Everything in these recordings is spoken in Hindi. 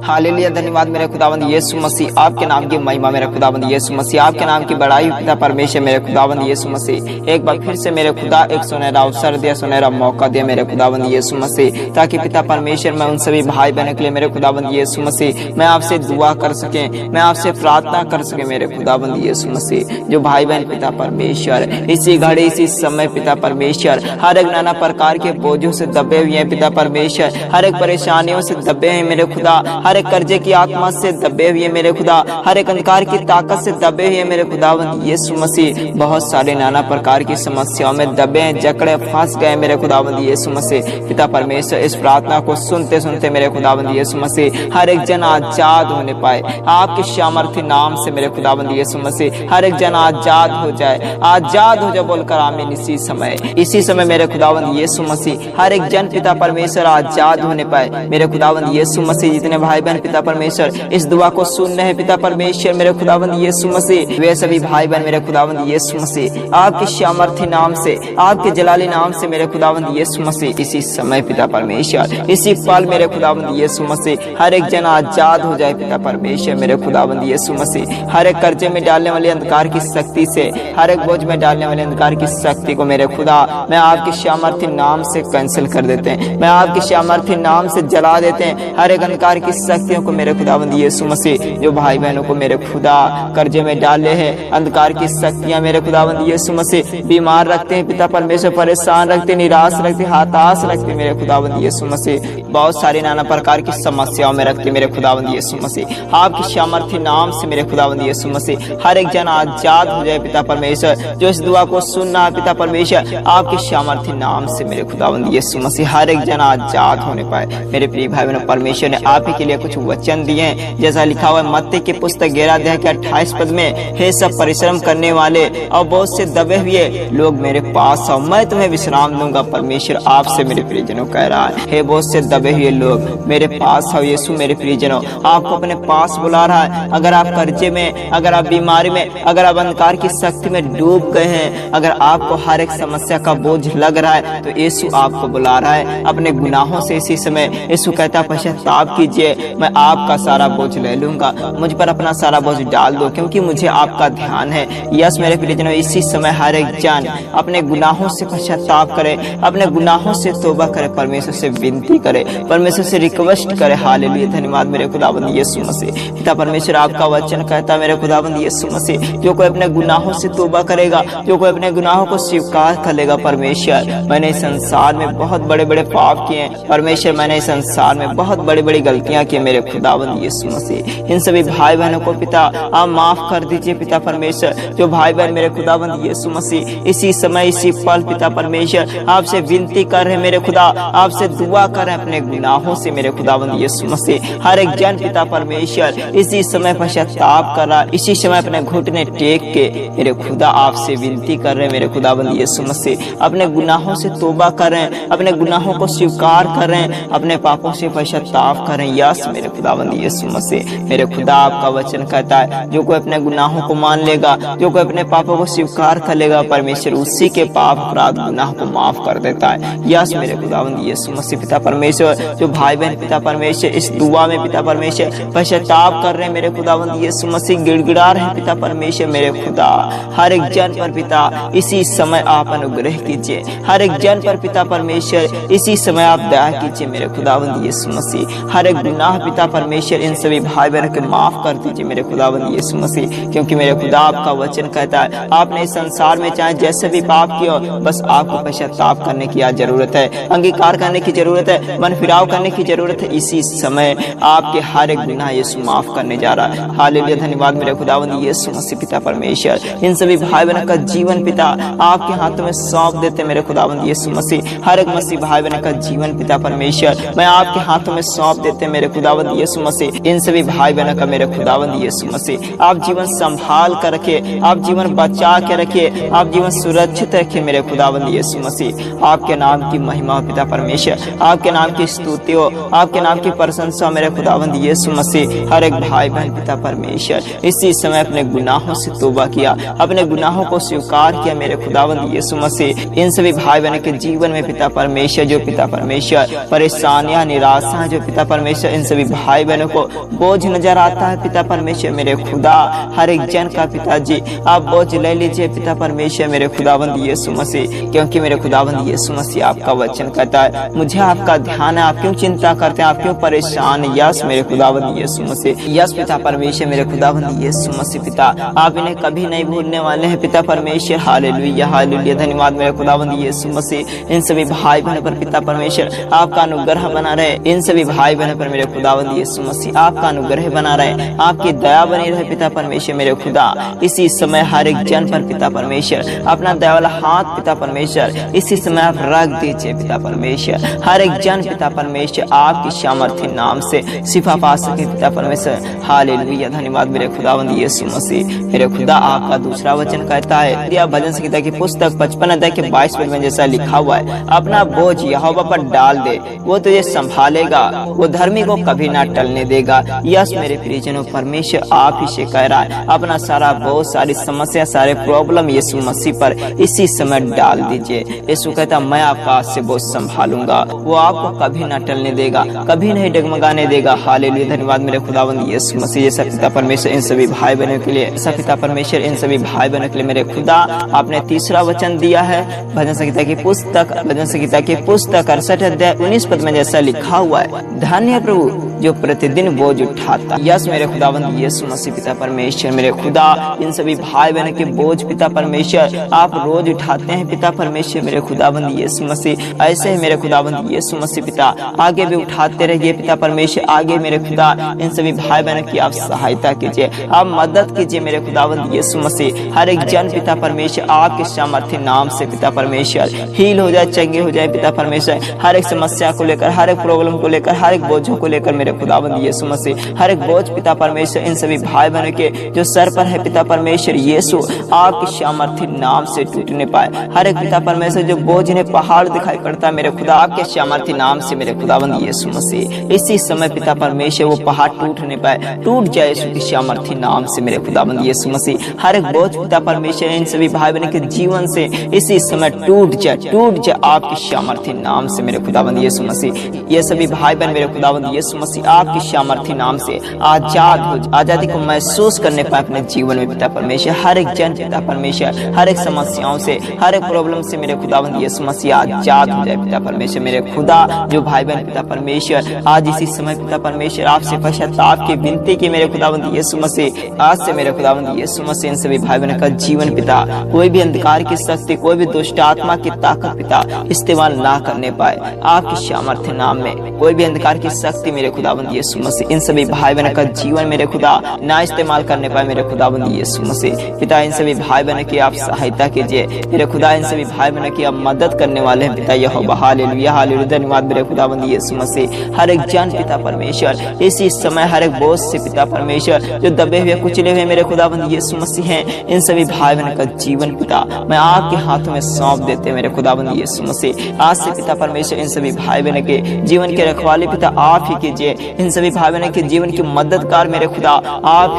हालेलुया, धन्यवाद मेरे खुदावंद यीशु मसीह, आपके नाम की महिमा मेरे खुदावंद यीशु मसीह, आपके नाम की बड़ाई पिता परमेश्वर मेरे खुदावंद यीशु मसीह। एक बार फिर से मेरे खुदा एक सुनहरा अवसर दिया, सुनहरा मौका दिया मेरे खुदावंद यीशु मसीह, ताकि पिता परमेश्वर मैं उन सभी भाई बहनों के लिए मेरे खुदावंद यीशु मसीह मैं आपसे दुआ कर सके, मैं आपसे प्रार्थना कर सके मेरे खुदावंद यीशु मसीह। जो भाई बहन पिता परमेश्वर इसी घड़ी इसी समय पिता परमेश्वर हर एक नाना प्रकार के बोझों से दबे हुए हैं पिता परमेश्वर, हर एक परेशानियों से दबे हैं मेरे खुदा, हर एक कर्जे की आत्मा से दबे हुए मेरे खुदा, हर एक अंधकार की ताकत से दबे हुए मेरे खुदावंद यीशु मसीह। बहुत सारे नाना प्रकार की समस्याओं में दबे हैं, जकड़े फंस गए मेरे खुदावंद यीशु मसीह। पिता परमेश्वर इस प्रार्थना को सुनते सुनते मेरे खुदावंद यीशु मसीह हर एक जन आजाद होने पाए आपके सामर्थ्य नाम से मेरे खुदावंद यीशु मसीह, हर एक जन आजाद हो जाए, आजाद हो जाए बोलकर आमीन। इसी समय मेरे खुदावंद यीशु मसीह हर एक जन पिता परमेश्वर आजाद होने पाए मेरे खुदावंद यीशु मसीह। जितने भाई बहन पिता परमेश्वर इस दुआ को सुन रहे हैं पिता परमेश्वर मेरे खुदावंद यीशु मसीह, वे सभी भाई बहन मेरे खुदावंद यीशु मसीह आपके सामर्थ्य नाम से, आपके जलाली नाम से मेरे खुदावंद यीशु मसीह इसी समय पिता परमेश्वर इसी पल मेरे खुदावंद यीशु मसीह हर एक जन आजाद हो जाए पिता परमेश्वर मेरे खुदावंद यीशु मसीह। हर एक कर्जे में डालने वाले अंधकार की शक्ति से, हर एक बोझ में डालने वाले अंधकार की शक्ति को मेरे खुदा मैं आपके सामर्थ्य नाम से कैंसिल कर देते हैं, मैं आपके सामर्थ्य नाम से जला देते हैं हर एक अंधकार की शक्तियों को मेरे खुदावंद यीशु मसीह। जो भाई बहनों को मेरे खुदा कर्जे में डाले हैं अंधकार की शक्तियां मेरे खुदावंद यीशु मसीह बीमार रखते हैं पिता परमेश्वर, परेशान रखते, निराश रखते, हताश रखते मेरे खुदावंद यीशु मसीह, बहुत सारी नाना प्रकार की समस्याओं में रखते मेरे खुदावंद यीशु मसीह। आपके सामर्थ्य नाम से मेरे खुदावंद यीशु मसीह हर एक जन आजाद हो जाए पिता परमेश्वर। जो इस दुआ को सुनना है पिता परमेश्वर आपके सामर्थ्य नाम से मेरे खुदावंद यीशु मसीह हर एक जन आजाद होने पाए। मेरे प्रिय भाई बहनों, परमेश्वर ने आप ही के लिए कुछ वचन दिए हैं, जैसा लिखा हुआ है मत्ती की पुस्तक 11 अध्याय के 28 पद में, हे सब परिश्रम करने वाले और बहुत से दबे हुए लोग मेरे पास आओ, मैं तुम्हें विश्राम दूंगा। परमेश्वर आपसे मेरे प्रियजनों कह रहा है, हे बहुत से दबे हुए लोग मेरे पास आओ। यीशु मेरे प्रियजनों आपको अपने पास बुला रहा है। अगर आप कर्जे में, अगर आप बीमारी में, अगर आप अंधकार की शक्ति में डूब गए हैं, अगर आपको हर एक समस्या का बोझ लग रहा है, तो यीशु आपको बुला रहा है अपने गुनाहों से। इसी समय यीशु कहता पश्चाताप कीजिए, मैं आपका सारा बोझ ले लूंगा, मुझ पर अपना सारा बोझ डाल दो क्योंकि मुझे आपका ध्यान है। यस मेरे प्रियजनों, इसी समय हर एक जन अपने गुनाहों से पश्चाताप करे, अपने गुनाहों से तौबा करे, परमेश्वर से विनती करे, परमेश्वर से रिक्वेस्ट करे। हालेलुया, धन्यवाद मेरे खुदावंद यीशु मसीह। पिता परमेश्वर आपका वचन कहता है मेरे खुदावंद यीशु मसीह, जो कोई अपने गुनाहों से तौबा करेगा, जो कोई अपने गुनाहों को स्वीकार कर लेगा, परमेश्वर मैंने इस संसार में बहुत बड़े बड़े पाप किए हैं, परमेश्वर मैंने इस संसार में बहुत बड़ी बड़ी गलतियां की मेरे खुदावंद यीशु मसीह। इन सभी भाई बहनों को पिता आप माफ कर दीजिए पिता परमेश्वर। जो भाई बहन मेरे खुदावंद यीशु मसीह इसी समय इसी पल पिता परमेश्वर आपसे विनती कर रहे मेरे खुदा, आपसे दुआ कर रहे अपने गुनाहों से मेरे खुदावंद यीशु मसीह। हर एक जन पिता परमेश्वर इसी समय पश्चाताप कर रहा, इसी समय अपने घुटने टेक के मेरे खुदा आपसे विनती कर रहे मेरे खुदावंद यीशु मसीह, अपने गुनाहों से तौबा कर रहे हैं, अपने गुनाहों को स्वीकार कर रहे हैं, अपने पापों से पश्चाताप कर रहे हैं। यस मेरे खुदावंद यीशु मसीह, मेरे खुदा आपका वचन कहता है जो कोई अपने गुनाहों को मान लेगा, जो कोई अपने पापों को स्वीकार कर लेगा, परमेश्वर उसी के पाप अपराध गुनाह को माफ कर देता है। यस मेरे खुदावंद यीशु मसीह। पिता परमेश्वर जो भाई बहन पिता परमेश्वर इस दुआ में पिता परमेश्वर पश्चाताप कर रहे हैं मेरे खुदावंद यीशु मसीह, गिड़गिड़ा रहे हैं पिता परमेश्वर मेरे खुदा, हर एक जन पर पिता इसी समय आप अनुग्रह कीजिए, हर एक जन पर पिता परमेश्वर इसी समय आप दया कीजिए मेरे खुदावंद यीशु मसीह। हर एक गुनाह पिता परमेश्वर इन सभी भाई बहनों के माफ कर दीजिए मेरे खुदावंद यीशु मसीह, क्योंकि मेरे खुदा आपका वचन कहता है आपने इस संसार में चाहे जैसे भी पाप किया, बस आपको पश्चाताप करने की आज जरूरत है, अंगीकार करने की जरूरत है, मन फिराव करने की जरूरत है। इसी समय आपके हर एक गुनाह यीशु माफ करने जा रहा है। हालेलुया, धन्यवाद मेरे खुदावंद यीशु मसीह। पिता परमेश्वर इन सभी भाई बहनों का जीवन पिता आपके हाथों में सौंप देते मेरे खुदावंद यीशु मसीह। हर एक मसीह भाई बहन का जीवन पिता परमेश्वर मैं आपके हाथों में सौंप देते मेरे खुदा, खुदावंद यीशु मसीह इन सभी भाई बहनों का मेरे खुदावंद यीशु मसीह आप जीवन संभाल कर रखे, आप जीवन बचा के रखिए, आप जीवन सुरक्षित रखिए मेरे खुदावंद यीशु मसीह। आपके नाम की महिमा हो पिता परमेश्वर, आपके नाम की स्तुति हो, आपके नाम की प्रशंसा मेरे खुदावंद यीशु मसीह। हर एक भाई बहन पिता परमेश्वर इसी समय अपने गुनाहों से तौबा किया, अपने गुनाहों को स्वीकार किया मेरे खुदावंद यीशु मसीह। इन सभी भाई बहनों के जीवन में पिता परमेश्वर जो पिता परमेश्वर परेशानियां निराशा जो पिता परमेश्वर इन सभी भाई बहनों को बोझ नजर आता है पिता परमेश्वर मेरे खुदा, हर एक जन का पिताजी आप बोझ ले लीजिए पिता परमेश्वर मेरे खुदावंद यीशु मसीह, क्योंकि मेरे खुदावंद यीशु मसीह आपका वचन कहता है मुझे आपका ध्यान है, आप क्यों चिंता करते हैं, आप क्यों परेशान। यस मेरे खुदावंद यीशु मसीह, यस पिता परमेश्वर मेरे खुदावंद यीशु मसीह पिता आप इन्हें कभी नहीं भूलने वाले हैं पिता परमेश्वर। हालेलुया हालेलुया, धन्यवाद मेरे खुदावंद यीशु मसीह। इन सभी भाई बहनों पर पिता परमेश्वर आपका अनुग्रह बना रहे, इन सभी भाई बहनों पर मेरे खुदावंद यीशु मसीह आपका अनुग्रह बना रहे, आपकी दया बनी रहे पिता परमेश्वर मेरे खुदा। इसी समय हर एक जन पर पिता परमेश्वर अपना दया वाला हाथ पिता परमेश्वर इसी समय आप रख दीजिए पिता परमेश्वर। हर एक जन पिता परमेश्वर आपकी सामर्थ्य नाम से शिफा पा सके पिता परमेश्वर। हालेलुया, धन्यवाद मेरे खुदावंद यीशु मसीह। मेरे खुदा आपका दूसरा वचन कहता है या भजन संहिता की पुस्तक 55 अध्याय के 22 पद में जैसा लिखा हुआ है, अपना बोझ यहोवा पर डाल दे, वो तुझे संभालेगा, वो धर्मी को कभी ना टलने देगा। यस मेरे प्रियजनों, परमेश्वर आप ही से कह रहा है अपना सारा बोझ, सारी समस्या, सारे प्रॉब्लम यीशु मसीह पर इसी समय डाल दीजिए। यीशु कहता मैं आपका आज से बोझ संभालूंगा, वो आपको कभी ना टलने देगा, कभी नहीं डगमगाने देगा। हालेलुया, धन्यवाद मेरे खुदावंद यीशु मसीह। जैसा पिता परमेश्वर इन सभी भाई बहनों के लिए, ऐसा पिता परमेश्वर इन सभी भाई बहनों के लिए मेरे खुदा आपने तीसरा वचन दिया है। भजन संहिता की पुस्तक 68 अध्याय 19 पद में जैसा लिखा हुआ है, धन्य प्रभु जो प्रतिदिन बोझ उठाता। यस मेरे खुदावंद यीशु मसीह पिता परमेश्वर मेरे खुदा इन सभी भाई बहनों के बोझ पिता परमेश्वर आप रोज उठाते हैं पिता परमेश्वर मेरे खुदावंद यीशु मसीह। ऐसे ही मेरे खुदावंद यीशु मसीह पिता आगे भी उठाते रहिए पिता परमेश्वर। आगे मेरे खुदा इन सभी भाई बहनों की आप सहायता कीजिए, आप मदद कीजिए मेरे खुदावंद यीशु मसीह। हर एक जन पिता परमेश्वर आपके सामर्थ्य नाम से पिता परमेश्वर हील हो जाए, चंगे हो जाए पिता परमेश्वर। हर एक समस्या को लेकर, हर एक प्रॉब्लम को लेकर, हर एक बोझों को लेकर मेरे खुदावंद यीशु मसीह हर एक बोझ पिता परमेश्वर इन सभी भाई बहनों के जो सर पर है पिता परमेश्वर यीशु आपके सामर्थ्य नाम से टूटने पाए। हर एक पिता परमेश्वर जो बोझ इन्हें पहाड़ दिखाई पड़ता है मेरे खुदा आपके सामर्थ्य नाम से मेरे खुदावंद यीशु मसीह इसी समय पिता परमेश्वर वो पहाड़ टूट नहीं पाए, टूट जाए यीशु के सामर्थ्य नाम से मेरे खुदावंद यीशु मसीह। हर एक बोझ पिता परमेश्वर इन सभी भाई बहनों के जीवन से इसी समय टूट जाए आपके सामर्थ्य नाम से मेरे खुदावंद यीशु मसीह। ये सभी भाई बहन मेरे खुदावंद यीशु मसीह आपके सामर्थ्य नाम से आजाद हो, आजादी को महसूस करने पाए अपने जीवन में पिता परमेश्वर। हर एक जन पिता परमेश्वर हर एक समस्याओं से, हर एक प्रॉब्लम से मेरे खुदावंद यीशु मसीह आजाद हो जाए पिता परमेश्वर मेरे खुदा। जो भाई बहन पिता परमेश्वर आज इसी समय पिता परमेश्वर आपसे पश्चाताप की विनती की मेरे खुदावंद यीशु मसीह, आज से मेरे खुदावंद यीशु मसीह इन सभी भाई बहनों का जीवन पिता कोई भी अंधकार की शक्ति, कोई भी दुष्ट आत्मा की ताकत पिता इस्तेमाल ना करने पाए आपके सामर्थ्य नाम में। कोई भी अंधकार की शक्ति मेरे खुदावंद यीशु मसीह इन सभी भाई बहनों का जीवन मेरे खुदा ना इस्तेमाल करने पाए मेरे खुदावंद यीशु मसीह। पिता इन सभी भाई बहनों की आप सहायता कीजिए मेरे खुदा, इन सभी भाई बहनों की आप मदद करने वाले हैं पिता यहोवा। हालेलुया हालेलुया, धन्यवाद मेरे खुदावंद यीशु मसीह। हर एक जन पिता परमेश्वर इसी समय हर एक बोझ से पिता परमेश्वर जो दबे हुए कुचले हुए मेरे खुदावंद यीशु मसीह हैं, इन सभी भाई बहनों का जीवन पिता मैं आपके हाथों में सौंप देते मेरे खुदावंद यीशु मसीह। आज से पिता परमेश्वर इन सभी भाई बहनों के जीवन के रखवाले पिता आप ही कीजिए। इन सभी भाई बहनों के जीवन की मददगार मेरे खुदा आप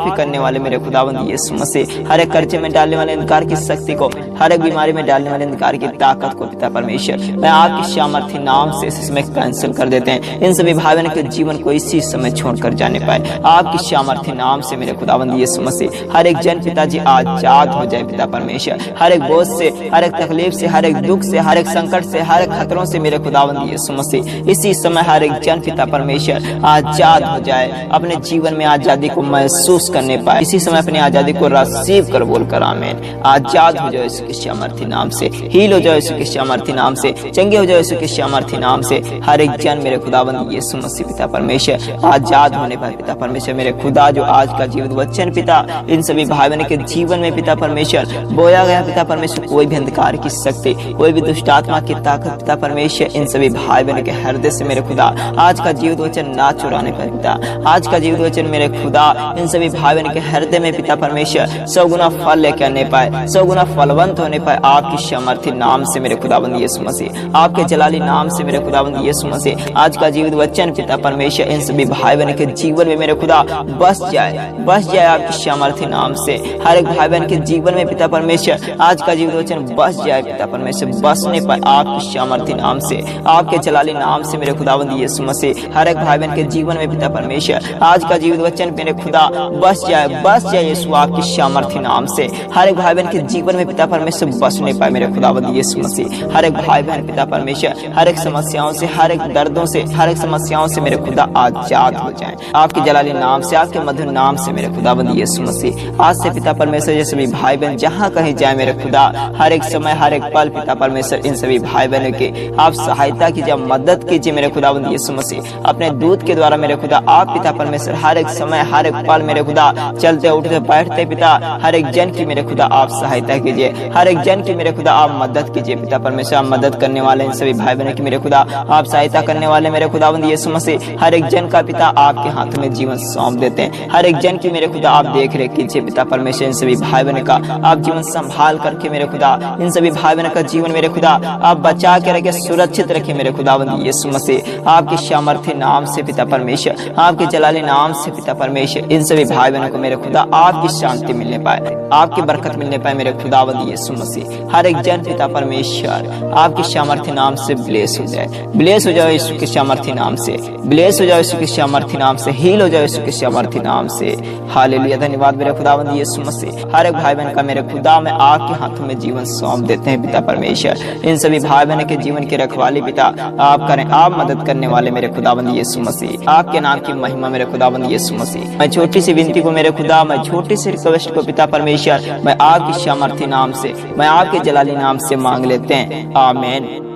ही करने वाले मेरे खुदावंद यीशु मसीह। हर एक कर्जे में डालने वाले अंधकार की शक्ति को, हर एक बीमारी में डालने वाले अंधकार की ताकत को पिता परमेश्वर मैं आपके सामर्थ्य नाम से इस समय कैंसिल कर देते हैं। इन सभी भाई बहनों के जीवन को इसी समय छोड़कर जाने पाए आपकी सामर्थ्य नाम से मेरे खुदावंद यीशु मसीह। हर एक जन पिताजी आजाद हो जाए पिता परमेश्वर, हर एक बोझ से, हर एक तकलीफ से, हर एक दुख से, हर एक संकट से, हर एक खतरों से मेरे खुदावंद यीशु मसीह। इसी समय हर एक जन पिता परमेश्वर आजाद हो जाए, अपने जीवन में आजादी को महसूस करने पाए। इसी समय अपनी आजादी को रिसीव कर बोलकर आमीन। आजाद हो जाए के सामर्थ्य नाम से, हील हो जाओ यीशु के सामर्थ्य नाम से, चंगे हो जाओ यीशु के सामर्थ्य नाम से। हर एक जन मेरे खुदावंद यीशु मसीह पिता परमेश्वर आजाद होने पाए पिता परमेश्वर। मेरे खुदा जो आज का जीवित वचन पिता इन सभी भाई बहनों के जीवन में पिता परमेश्वर बोया गया पिता परमेश्वर, कोई भी अंधकार की शक्ति, कोई भी दुष्ट आत्मा की ताकत पिता परमेश्वर इन सभी भाई बहनों के हृदय से मेरे खुदा आज का जीवित वचन ना चुराने पाए पिता। आज का जीवित वचन मेरे खुदा इन सभी भाई बहनों के हृदय में पिता परमेश्वर 100 गुना फल लेकर आने पाए, 100 गुना फलवंत होने पाए आपकी सामर्थ्य नाम से मेरे खुदाबंद यीशु मसीह, आपके जलाली नाम से मेरे खुदाबंद यीशु मसीह। आज का जीवित वचन पिता परमेश्वर इन सभी भाई बहनों के जीवन में मेरे खुदा बस जाए आपकी सामर्थ्य नाम से। हर एक भाई बहन के जीवन में पिता परमेश्वर आज का जीवित वचन बस जाए पिता परमेश्वर, बसने पाए आपकी सामर्थ्य नाम से, आपके जलाली नाम से मेरे खुदाबंद यीशु मसीह। हर एक भाई बहन के जीवन में पिता परमेश्वर आज का जीवित वचन मेरे खुदा बस जाए यीशु आपकी सामर्थ्य नाम से। हर एक भाई बहन के जीवन में पिता परमेश्वर बसने पाए मेरे खुदाबंद यीशु मसीह। हर एक भाई बहन पिता परमेश्वर हर एक समस्याओं से, हर एक दर्दों से, हर एक समस्याओं से मेरे खुदा आजाद हो जाए आपके जलाली नाम से, आपके मधुर नाम से मेरे खुदाबंद यीशु मसीह। आज से पिता परमेश्वर ये सभी भाई बहन जहाँ कहीं जाए मेरे खुदा हर एक समय हर एक पल पिता परमेश्वर इन सभी भाई बहनों के आप सहायता कीजिए, मदद कीजिए मेरे खुदाबंद यीशु मसीह। अपने दूत के द्वारा मेरे खुदा आप पिता परमेश्वर हर एक समय हर एक पल मेरे खुदा चलते उठते बैठते पिता हर एक जन की मेरे खुदा आप सहायता कीजिए, हर एक जन की मेरे खुदा आप मदद कीजिए पिता परमेश्वर। आप मदद करने वाले इन सभी भाई बहनों की मेरे खुदा आप सहायता करने वाले मेरे खुदाबंद यीशु मसीह। हर एक जन का पिता आपके हाथों में जीवन सौंप देते हैं, हर एक जन की मेरे खुदा आप देख रेख कीजिए पिता परमेश्वर। इन सभी भाई बहनों का आप जीवन संभाल करके मेरे खुदा इन सभी भाई बहनों का जीवन मेरे खुदा आप बचा के रखे, सुरक्षित रखे मेरे खुदाबंद यीशु मसीह। आपके सामर्थ्य नाम से पिता परमेश्वर, आपके जलाली नाम से पिता परमेश्वर इन सभी भाई बहनों को मेरे खुदा आपकी शांति मिलने पाए, आपकी बरकत मिलने पाए मेरे खुदाबंद यीशु मसीह। हर एक जन पिता परमेश्वर आपके सामर्थ्य नाम से ब्लेस हो जाए, ब्लेस हो जाओ यीशु के सामर्थ्य नाम से, ब्लेस हो जाओ यीशु के सामर्थ्य नाम से, हील हो जाओ यीशु के सामर्थ्य नाम से। हालेलुया, धन्यवाद मेरे खुदाबंद यीशु मसीह। हर एक भाई बहन का मेरे खुदा में आपके हाथों में जीवन सौंप देते हैं पिता परमेश्वर। इन सभी भाई बहन के जीवन की रखवाली पिता आप करें, आप मदद करने वाले मेरे खुदाबंद यीशु मसीह। आपके नाम की महिमा मेरे खुदाबंद यीशु मसीह। मैं छोटी सी विनती को मेरे खुदा, मैं छोटी सी रिक्वेस्ट को पिता परमेश्वर मैं आपकी सामर्थ्य नाम से, मैं आपके जलाली नाम से मांग लेते हैं, आमीन।